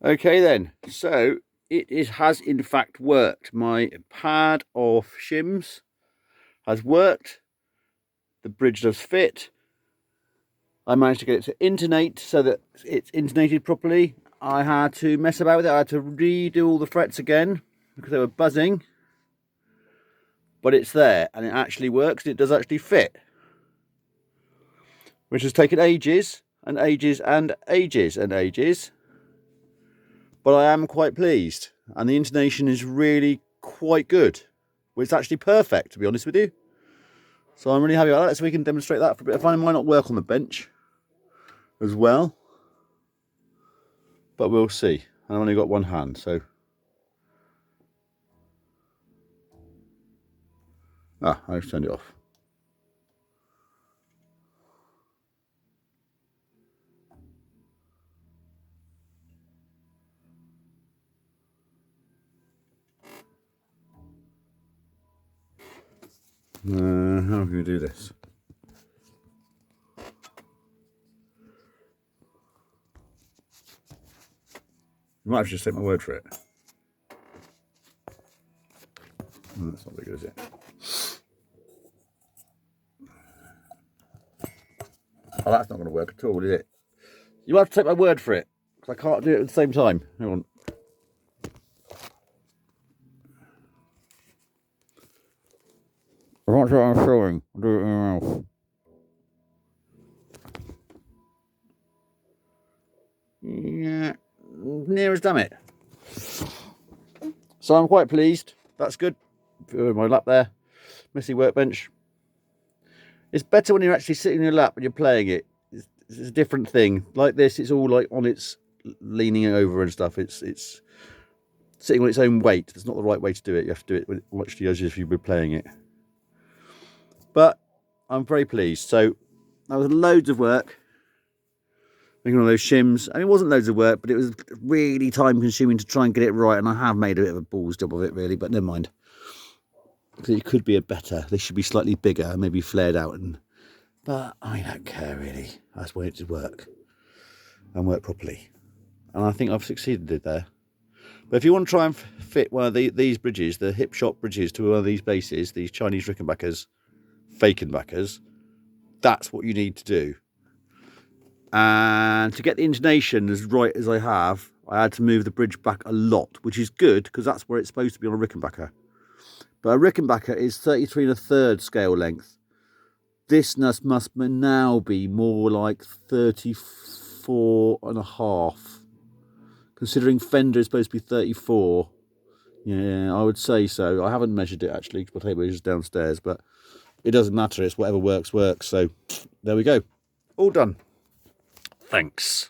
Okay then, so has in fact worked. My pad of shims has worked. The bridge does fit. I managed to get it to intonate so that it's intonated properly. I had to mess about with it. I had to redo all the frets again because they were buzzing. But it's there and it actually works. It does actually fit. Which has taken ages and ages and ages and ages. But I am quite pleased. And the intonation is really quite good. Well, it's actually perfect, to be honest with you. So I'm really happy about that. So we can demonstrate that for a bit of fun. It might not work on the bench as well, but we'll see. I've only got one hand, so. I've turned it off. How can we do this? You might have to just take my word for it. Oh, that's not very good, is it? Oh, that's not going to work at all, is it? You have to take my word for it, because I can't do it at the same time. Hang on. I'm not sure I'm showing. I'll do it in my mouth. Yeah, near as damn it. So I'm quite pleased. That's good. My lap there. Messy workbench. It's better when you're actually sitting in your lap and you're playing it. It's a different thing. Like this, it's all like on its leaning over and stuff. It's sitting on its own weight. It's not the right way to do it. You have to do it literally as if you were playing it. But I'm very pleased. So that was loads of work. Making all those shims. I mean, it wasn't loads of work, but it was really time consuming to try and get it right. And I have made a bit of a balls job of it, really, but never mind. It could be a better. They should be slightly bigger, maybe flared out. But I don't care, really. I just want it to work and work properly. And I think I've succeeded there. But if you want to try and fit one of these bridges, the Hipshot bridges, to one of these bases, these Chinese Rickenfakers, Fakenbackers, that's what you need to do. And to get the intonation as right as I have, I had to move the bridge back a lot, which is good because that's where it's supposed to be on a Rickenbacker. But a Rickenbacker is 33 1/3 scale length. This must now be more like 34 1/2. Considering Fender is supposed to be 34. Yeah, I would say so. I haven't measured it actually because my tape measure is downstairs, but it doesn't matter. It's whatever works, works. So there we go. All done. Thanks.